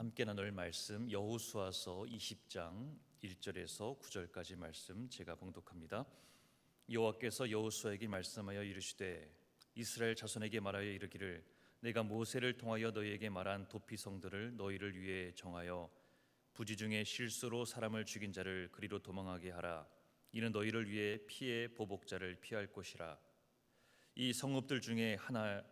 함께 나눌 말씀 여호수아서 20장 1절에서 9절까지 말씀 제가 봉독합니다. 여호와께서 여호수아에게 말씀하여 이르시되 이스라엘 자손에게 말하여 이르기를 내가 모세를 통하여 너희에게 말한 도피성들을 너희를 위해 정하여 부지 중에 실수로 사람을 죽인 자를 그리로 도망하게 하라. 이는 너희를 위해 피의 보복자를 피할 곳이라. 이 성읍들 중에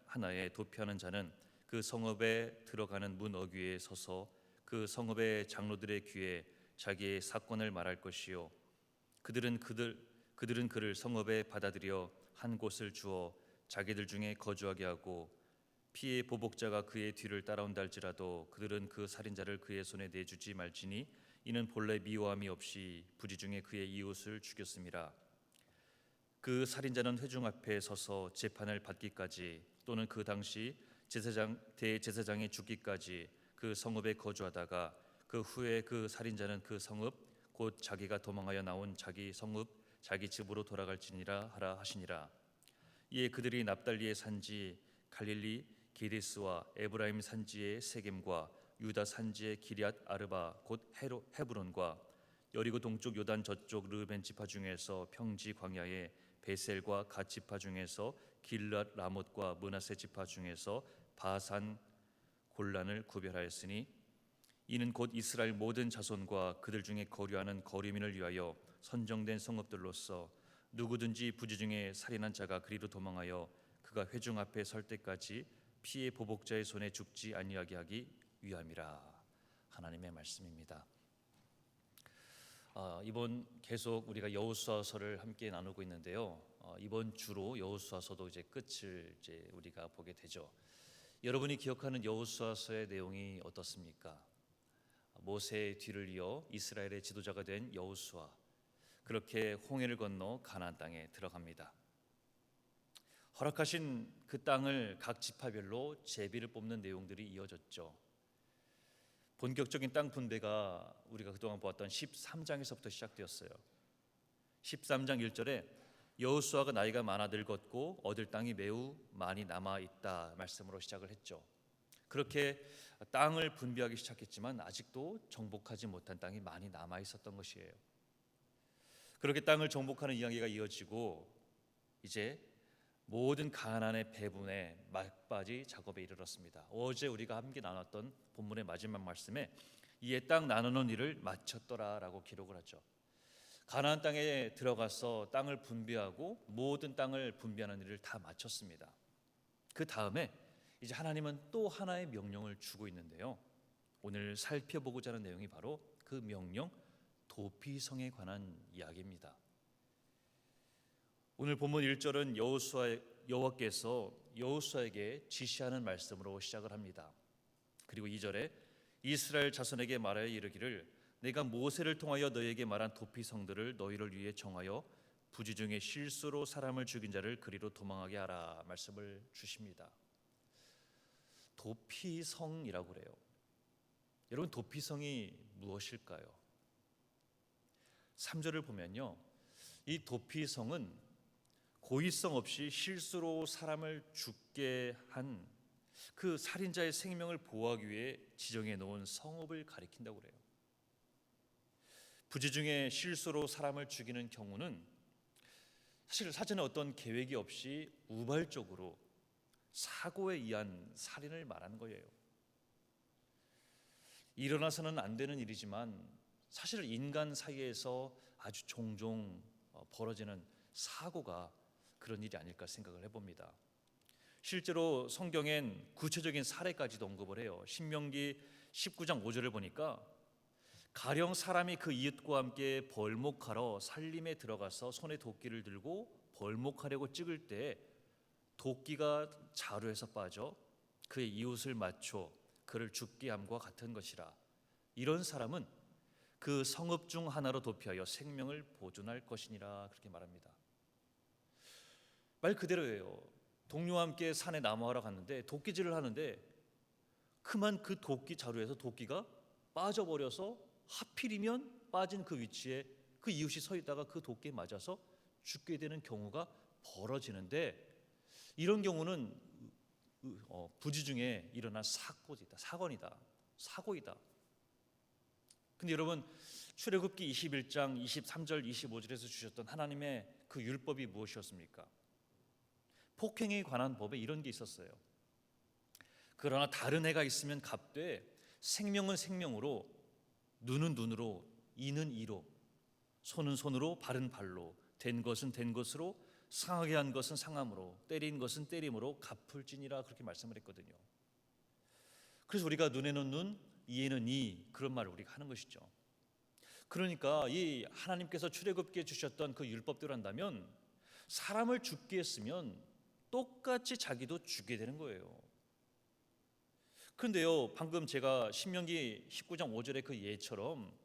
하나에 도피하는 자는 그 성읍에 들어가는 문 어귀에 서서 그 성읍의 장로들의 귀에 자기의 사건을 말할 것이요 그들은 그를 성읍에 받아들여 한 곳을 주어 자기들 중에 거주하게 하고 피의 보복자가 그의 뒤를 따라온다 할지라도 그들은 그 살인자를 그의 손에 내주지 말지니 이는 본래 미워함이 없이 부지 중에 그의 이웃을 죽였음이라. 그 살인자는 회중 앞에 서서 재판을 받기까지 또는 그 당시 대제사장이 죽기까지 그 성읍에 거주하다가 그 후에 그 살인자는 그 성읍 곧 자기가 도망하여 나온 자기 성읍 자기 집으로 돌아갈지니라 하라 하시니라. 이에 그들이 납달리의 산지 갈릴리 게데스와 에브라임 산지의 세겜과 유다 산지의 기럇 아르바 곧 헤브론과 여리고 동쪽 요단 저쪽 르벤 지파 중에서 평지 광야의 베셀과 갓 지파 중에서 길랏 라못과 므낫세 지파 중에서 바산 골란을 구별하였으니 이는 곧 이스라엘 모든 자손과 그들 중에 거류하는 거류민을 위하여 선정된 성읍들로서 누구든지 부지 중에 살인한 자가 그리로 도망하여 그가 회중 앞에 설 때까지 피의 보복자의 손에 죽지 아니하게 하기 위함이라. 하나님의 말씀입니다. 이번 계속 우리가 여호수아서를 함께 나누고 있는데요. 이번 주로 여호수아서도 이제 끝을 우리가 보게 되죠. 여러분이 기억하는 여호수아서의 내용이 어떻습니까? 모세의 뒤를 이어 이스라엘의 지도자가 된 여호수아, 그렇게 홍해를 건너 가나안 땅에 들어갑니다. 허락하신 그 땅을 각 지파별로 제비를 뽑는 내용들이 이어졌죠. 본격적인 땅 분배가 우리가 그동안 보았던 13장에서부터 시작되었어요. 13장 1절에 여호수아가 나이가 많아 늙었고 얻을 땅이 매우 많이 남아 있다 말씀으로 시작을 했죠. 그렇게 땅을 분배하기 시작했지만 아직도 정복하지 못한 땅이 많이 남아 있었던 것이에요. 그렇게 땅을 정복하는 이야기가 이어지고 이제 모든 가나안의 배분의 막바지 작업에 이르렀습니다. 어제 우리가 함께 나눴던 본문의 마지막 말씀에 이에 땅 나누는 일을 마쳤더라라고 기록을 하죠. 가나안 땅에 들어가서 땅을 분배하고 모든 땅을 분배하는 일을 다 마쳤습니다. 그 다음에 이제 하나님은 또 하나의 명령을 주고 있는데요. 오늘 살펴보고자 하는 내용이 바로 그 명령 도피성에 관한 이야기입니다. 오늘 본문 1절은 여호와께서 여호수아에게 지시하는 말씀으로 시작을 합니다. 그리고 2절에 이스라엘 자손에게 말하여 이르기를 내가 모세를 통하여 너희에게 말한 도피성들을 너희를 위해 정하여 부지 중에 실수로 사람을 죽인 자를 그리로 도망하게 하라 말씀을 주십니다. 도피성이라고 그래요. 여러분, 도피성이 무엇일까요? 3절을 보면요, 이 도피성은 고의성 없이 실수로 사람을 죽게 한 그 살인자의 생명을 보호하기 위해 지정해 놓은 성읍을 가리킨다고 그래요. 부지 중에 실수로 사람을 죽이는 경우는 사실 사전에 어떤 계획이 없이 우발적으로 사고에 의한 살인을 말하는 거예요. 일어나서는 안 되는 일이지만 사실 인간 사이에서 아주 종종 벌어지는 사고가 그런 일이 아닐까 생각을 해봅니다. 실제로 성경엔 구체적인 사례까지도 언급을 해요. 신명기 19장 5절을 보니까 가령 사람이 그 이웃과 함께 벌목하러 산림에 들어가서 손에 도끼를 들고 벌목하려고 찍을 때 도끼가 자루에서 빠져 그의 이웃을 맞춰 그를 죽게 함과 같은 것이라. 이런 사람은 그 성읍 중 하나로 도피하여 생명을 보존할 것이니라 그렇게 말합니다. 말 그대로예요. 동료와 함께 산에 나무하러 갔는데 도끼질을 하는데 그만 그 도끼 자루에서 도끼가 빠져버려서 하필이면 빠진 그 위치에 그 이웃이 서 있다가 그 도끼에 맞아서 죽게 되는 경우가 벌어지는데, 이런 경우는 부지 중에 일어난 사건이다. 사고이다. 근데 여러분, 출애굽기 21장 23절 25절에서 주셨던 하나님의 그 율법이 무엇이었습니까? 폭행에 관한 법에 이런 게 있었어요. 그러나 다른 애가 있으면 갚되 생명은 생명으로, 눈은 눈으로, 이는 이로, 손은 손으로, 발은 발로, 된 것은 된 것으로, 상하게 한 것은 상함으로, 때린 것은 때림으로 갚을지니라, 그렇게 말씀을 했거든요. 그래서 우리가 눈에는 눈, 이에는 이, 그런 말을 우리가 하는 것이죠. 그러니까 이 하나님께서 출애굽기에 주셨던 그 율법대로 한다면 사람을 죽게 했으면 똑같이 자기도 죽게 되는 거예요. 그런데요, 방금 제가 신명기 19장 5절의 그 예처럼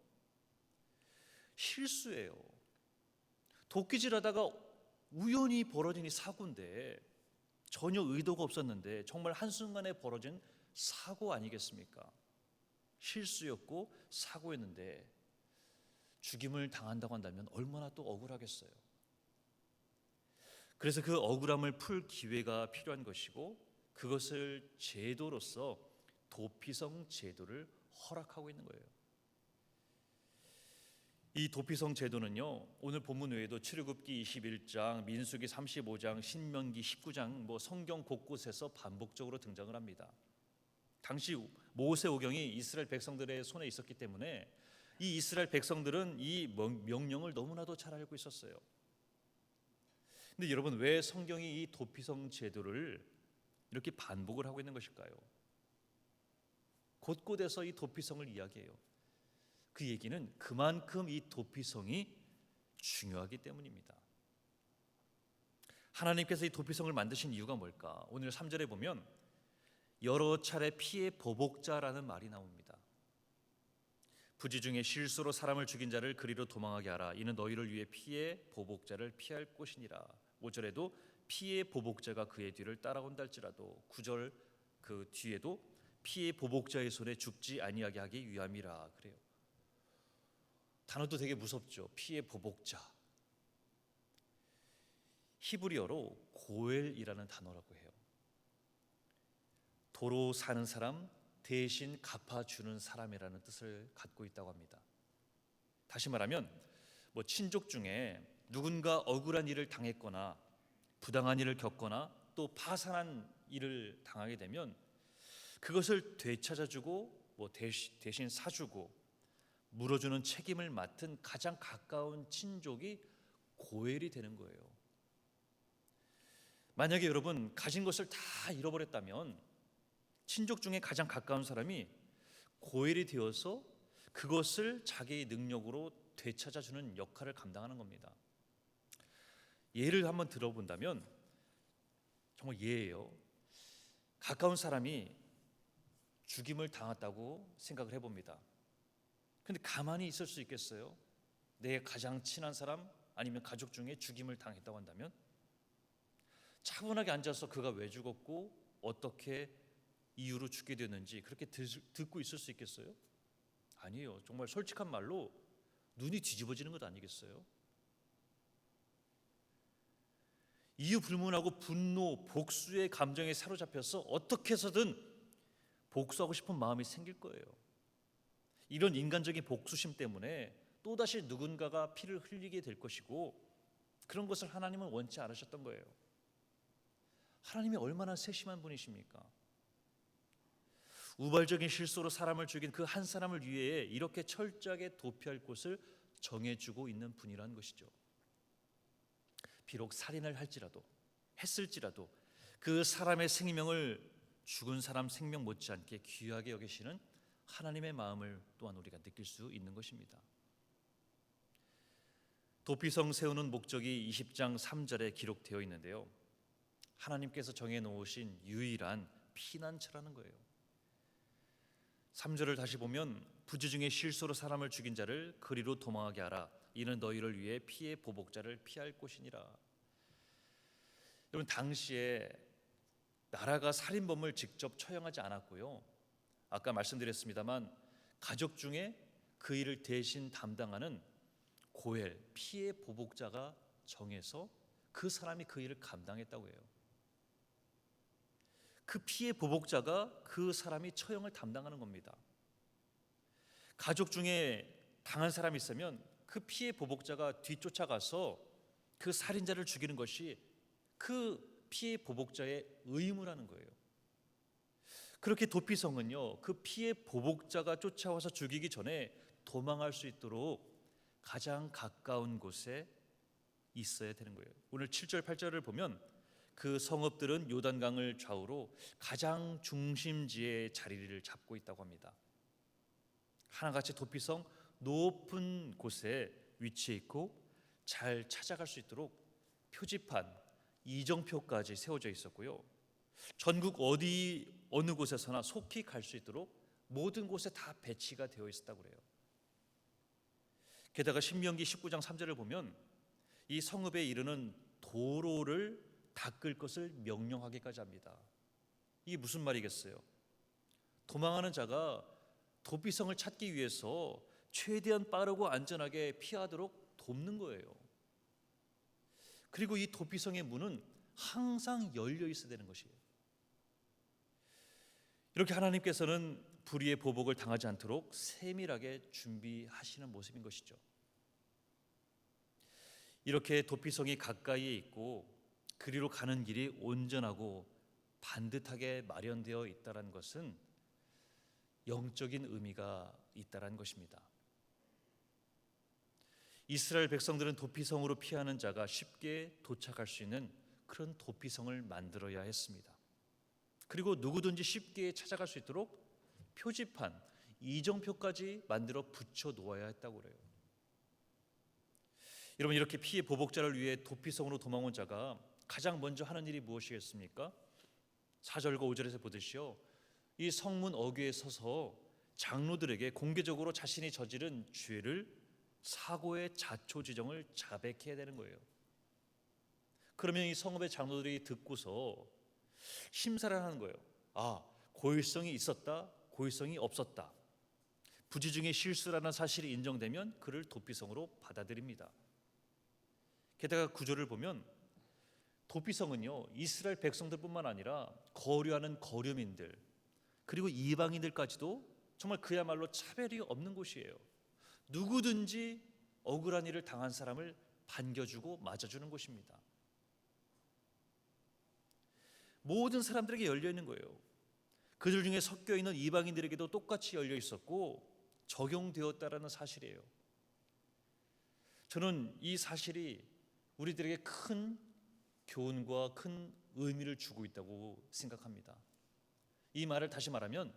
실수예요. 도끼질하다가 우연히 벌어진 이 사고인데, 전혀 의도가 없었는데 정말 한순간에 벌어진 사고 아니겠습니까? 실수였고 사고였는데 죽임을 당한다고 한다면 얼마나 또 억울하겠어요. 그래서 그 억울함을 풀 기회가 필요한 것이고, 그것을 제도로서 도피성 제도를 허락하고 있는 거예요. 이 도피성 제도는요, 오늘 본문 외에도 출애굽기 21장, 민수기 35장, 신명기 19장 성경 곳곳에서 반복적으로 등장을 합니다. 당시 모세오경이 이스라엘 백성들의 손에 있었기 때문에 이 이스라엘 백성들은 이 명령을 너무나도 잘 알고 있었어요. 근데 여러분, 왜 성경이 이 도피성 제도를 이렇게 반복을 하고 있는 것일까요? 곳곳에서 이 도피성을 이야기해요. 그 얘기는 그만큼 이 도피성이 중요하기 때문입니다. 하나님께서 이 도피성을 만드신 이유가 뭘까? 오늘 3절에 보면 여러 차례 피해 보복자라는 말이 나옵니다. 부지 중에 실수로 사람을 죽인 자를 그리로 도망하게 하라. 이는 너희를 위해 피해 보복자를 피할 곳이니라. 5절에도 피해 보복자가 그의 뒤를 따라온다 할지라도, 9절 그 뒤에도 피해 보복자의 손에 죽지 아니하게 하기 위함이라 그래요. 단어도 되게 무섭죠. 피해 보복자. 히브리어로 고엘이라는 단어라고 해요. 도로 사는 사람, 대신 갚아주는 사람이라는 뜻을 갖고 있다고 합니다. 다시 말하면 친족 중에 누군가 억울한 일을 당했거나 부당한 일을 겪거나 또 파산한 일을 당하게 되면 그것을 되찾아주고 대신 사주고 물어주는 책임을 맡은 가장 가까운 친족이 고엘이 되는 거예요. 만약에 여러분 가진 것을 다 잃어버렸다면 친족 중에 가장 가까운 사람이 고엘이 되어서 그것을 자기의 능력으로 되찾아주는 역할을 감당하는 겁니다. 예를 한번 들어본다면 정말 예예요. 가까운 사람이 죽임을 당했다고 생각을 해봅니다. 근데 가만히 있을 수 있겠어요? 내 가장 친한 사람 아니면 가족 중에 죽임을 당했다고 한다면 차분하게 앉아서 그가 왜 죽었고 어떻게 이유로 죽게 됐는지 그렇게 듣고 있을 수 있겠어요? 아니에요. 정말 솔직한 말로 눈이 뒤집어지는 것 아니겠어요? 이유 불문하고 분노, 복수의 감정에 사로잡혀서 어떻게 해서든 복수하고 싶은 마음이 생길 거예요. 이런 인간적인 복수심 때문에 또다시 누군가가 피를 흘리게 될 것이고, 그런 것을 하나님은 원치 않으셨던 거예요. 하나님이 얼마나 세심한 분이십니까? 우발적인 실수로 사람을 죽인 그 한 사람을 위해 이렇게 철저하게 도피할 곳을 정해주고 있는 분이라는 것이죠. 비록 살인을 했을지라도 그 사람의 생명을 죽은 사람 생명 못지않게 귀하게 여기시는 하나님의 마음을 또한 우리가 느낄 수 있는 것입니다. 도피성 세우는 목적이 20장 3절에 기록되어 있는데요, 하나님께서 정해놓으신 유일한 피난처라는 거예요. 3절을 다시 보면 부지 중에 실수로 사람을 죽인 자를 그리로 도망하게 하라. 이는 너희를 위해 피해 보복자를 피할 곳이니라. 여러분, 당시에 나라가 살인범을 직접 처형하지 않았고요, 아까 말씀드렸습니다만 가족 중에 그 일을 대신 담당하는 고엘, 피해 보복자가 정해서 그 사람이 그 일을 감당했다고 해요. 그 피해 보복자가 그 사람이 처형을 담당하는 겁니다. 가족 중에 당한 사람이 있으면 그 피해 보복자가 뒤쫓아가서 그 살인자를 죽이는 것이 그 피해 보복자의 의무라는 거예요. 그렇게 도피성은요, 그 피해 보복자가 쫓아와서 죽이기 전에 도망할 수 있도록 가장 가까운 곳에 있어야 되는 거예요. 오늘 7절 8절을 보면 그 성읍들은 요단강을 좌우로 가장 중심지에 자리를 잡고 있다고 합니다. 하나같이 도피성 높은 곳에 위치해 있고 잘 찾아갈 수 있도록 표지판, 이정표까지 세워져 있었고요. 전국 어느 곳에서나 속히 갈 수 있도록 모든 곳에 다 배치가 되어 있었다고 그래요. 게다가 신명기 19장 3절을 보면 이 성읍에 이르는 도로를 닦을 것을 명령하기까지 합니다. 이게 무슨 말이겠어요? 도망하는 자가 도피성을 찾기 위해서 최대한 빠르고 안전하게 피하도록 돕는 거예요. 그리고 이 도피성의 문은 항상 열려 있어야 되는 것이에요. 이렇게 하나님께서는 불의의 보복을 당하지 않도록 세밀하게 준비하시는 모습인 것이죠. 이렇게 도피성이 가까이에 있고 그리로 가는 길이 온전하고 반듯하게 마련되어 있다는 것은 영적인 의미가 있다는 것입니다. 이스라엘 백성들은 도피성으로 피하는 자가 쉽게 도착할 수 있는 그런 도피성을 만들어야 했습니다. 그리고 누구든지 쉽게 찾아갈 수 있도록 표지판, 이정표까지 만들어 붙여 놓아야 했다고 그래요. 여러분, 이렇게 피해 보복자를 위해 도피성으로 도망온 자가 가장 먼저 하는 일이 무엇이겠습니까? 4절과 5절에서 보듯이요, 이 성문 어귀에 서서 장로들에게 공개적으로 자신이 저지른 죄를 사고의 자초지정을 자백해야 되는 거예요. 그러면 이 성읍의 장로들이 듣고서 심사를 하는 거예요. 고의성이 있었다, 고의성이 없었다. 부지 중에 실수라는 사실이 인정되면 그를 도피성으로 받아들입니다. 게다가 구절을 보면 도피성은요, 이스라엘 백성들뿐만 아니라 거류하는 거류민들 그리고 이방인들까지도 정말 그야말로 차별이 없는 곳이에요. 누구든지 억울한 일을 당한 사람을 반겨주고 맞아주는 곳입니다. 모든 사람들에게 열려 있는 거예요. 그들 중에 섞여 있는 이방인들에게도 똑같이 열려 있었고 적용되었다라는 사실이에요. 저는 이 사실이 우리들에게 큰 교훈과 큰 의미를 주고 있다고 생각합니다. 이 말을 다시 말하면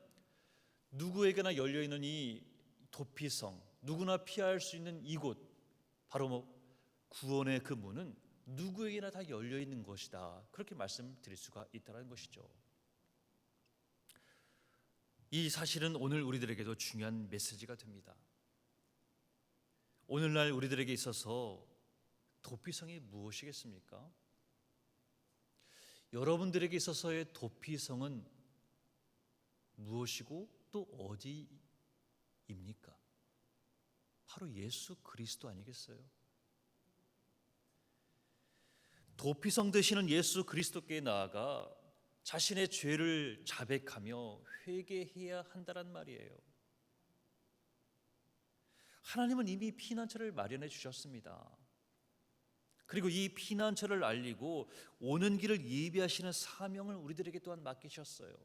누구에게나 열려 있는 이 도피성, 누구나 피할 수 있는 이곳, 바로 구원의 그 문은 누구에게나 다 열려 있는 것이다. 그렇게 말씀드릴 수가 있다는 것이죠. 이 사실은 오늘 우리들에게도 중요한 메시지가 됩니다. 오늘날 우리들에게 있어서 도피성이 무엇이겠습니까? 여러분들에게 있어서의 도피성은 무엇이고 또 어디입니까? 바로 예수 그리스도 아니겠어요? 도피성 되시는 예수 그리스도께 나아가 자신의 죄를 자백하며 회개해야 한다란 말이에요. 하나님은 이미 피난처를 마련해 주셨습니다. 그리고 이 피난처를 알리고 오는 길을 예비하시는 사명을 우리들에게 또한 맡기셨어요.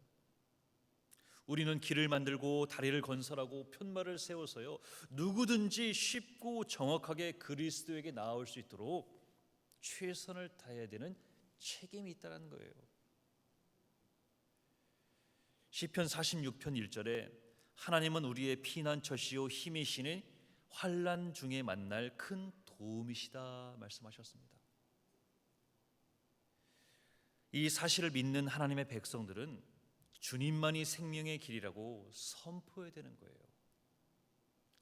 우리는 길을 만들고 다리를 건설하고 푯말을 세워서요, 누구든지 쉽고 정확하게 그리스도에게 나아올 수 있도록 최선을 다해야 되는 책임이 있다는 거예요. 시편 46편 1절에 하나님은 우리의 피난처시요 힘이시니 환난 중에 만날 큰 도움이시다 말씀하셨습니다. 이 사실을 믿는 하나님의 백성들은 주님만이 생명의 길이라고 선포해야 되는 거예요.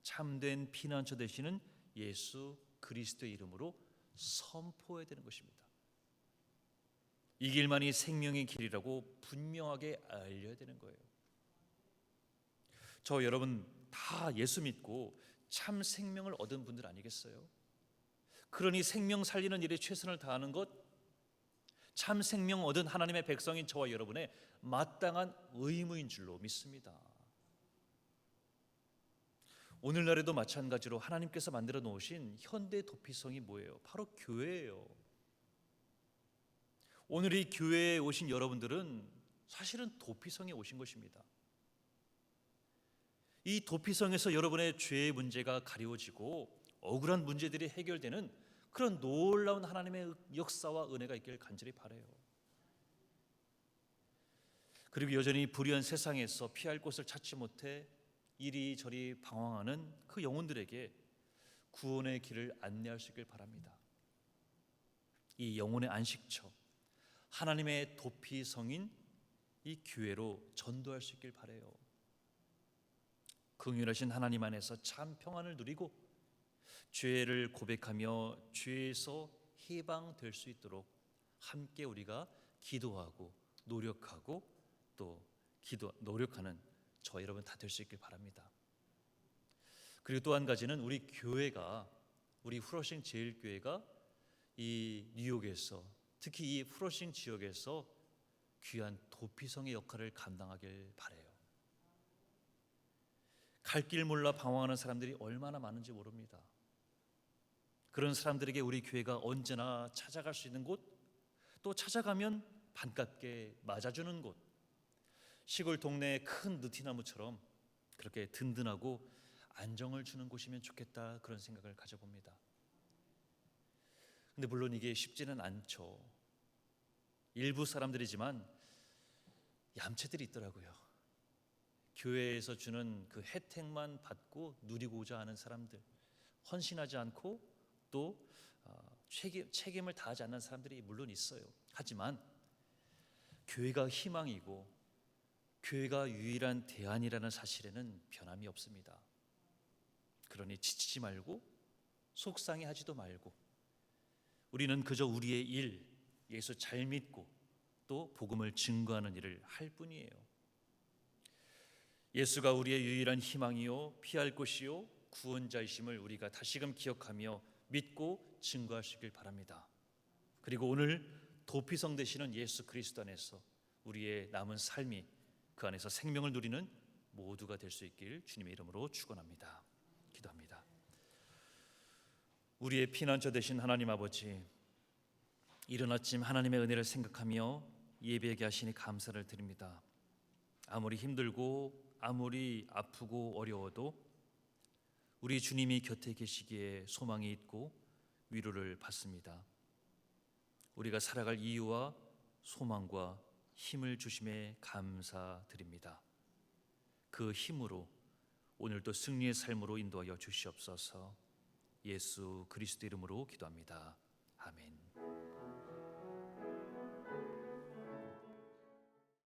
참된 피난처 되시는 예수 그리스도의 이름으로 선포해야 되는 것입니다. 이 길만이 생명의 길이라고 분명하게 알려야 되는 거예요. 저 여러분 다 예수 믿고 참 생명을 얻은 분들 아니겠어요? 그러니 생명 살리는 일에 최선을 다하는 것, 참 생명 얻은 하나님의 백성인 저와 여러분의 마땅한 의무인 줄로 믿습니다. 오늘날에도 마찬가지로 하나님께서 만들어 놓으신 현대 도피성이 뭐예요? 바로 교회예요. 오늘 이 교회에 오신 여러분들은 사실은 도피성에 오신 것입니다. 이 도피성에서 여러분의 죄의 문제가 가려지고 억울한 문제들이 해결되는 그런 놀라운 하나님의 역사와 은혜가 있기를 간절히 바라요. 그리고 여전히 불의한 세상에서 피할 곳을 찾지 못해 이리저리 방황하는 그 영혼들에게 구원의 길을 안내할 수 있길 바랍니다. 이 영혼의 안식처, 하나님의 도피성인 이 교회로 전도할 수 있길 바라요. 긍휼하신 하나님 안에서 참 평안을 누리고 죄를 고백하며 죄에서 해방될 수 있도록 함께 우리가 기도하고 노력하고 또 노력하는 저 여러분 다 될 수 있길 바랍니다. 그리고 또 한 가지는 우리 교회가, 우리 후러싱 제일교회가 이 뉴욕에서, 특히 이 후러싱 지역에서 귀한 도피성의 역할을 감당하길 바라요. 갈 길 몰라 방황하는 사람들이 얼마나 많은지 모릅니다. 그런 사람들에게 우리 교회가 언제나 찾아갈 수 있는 곳, 또 찾아가면 반갑게 맞아주는 곳, 시골 동네의 큰 느티나무처럼 그렇게 든든하고 안정을 주는 곳이면 좋겠다, 그런 생각을 가져봅니다. 근데 물론 이게 쉽지는 않죠. 일부 사람들이지만 얌체들이 있더라고요. 교회에서 주는 그 혜택만 받고 누리고자 하는 사람들, 헌신하지 않고 또 책임을 다하지 않는 사람들이 물론 있어요. 하지만 교회가 희망이고 교회가 유일한 대안이라는 사실에는 변함이 없습니다. 그러니 지치지 말고 속상해하지도 말고 우리는 그저 우리의 일, 예수 잘 믿고 또 복음을 증거하는 일을 할 뿐이에요. 예수가 우리의 유일한 희망이요 피할 곳이요 구원자이심을 우리가 다시금 기억하며 믿고 증거할 수 있길 바랍니다. 그리고 오늘 도피성 되시는 예수 그리스도 안에서 우리의 남은 삶이 그 안에서 생명을 누리는 모두가 될 수 있길 주님의 이름으로 축원합니다. 기도합니다. 우리의 피난처 되신 하나님 아버지, 이른 아침 하나님의 은혜를 생각하며 예배하게 하시니 감사를 드립니다. 아무리 힘들고 아무리 아프고 어려워도 우리 주님이 곁에 계시기에 소망이 있고 위로를 받습니다. 우리가 살아갈 이유와 소망과 힘을 주심에 감사드립니다. 그 힘으로 오늘도 승리의 삶으로 인도하여 주시옵소서. 예수 그리스도 이름으로 기도합니다. 아멘.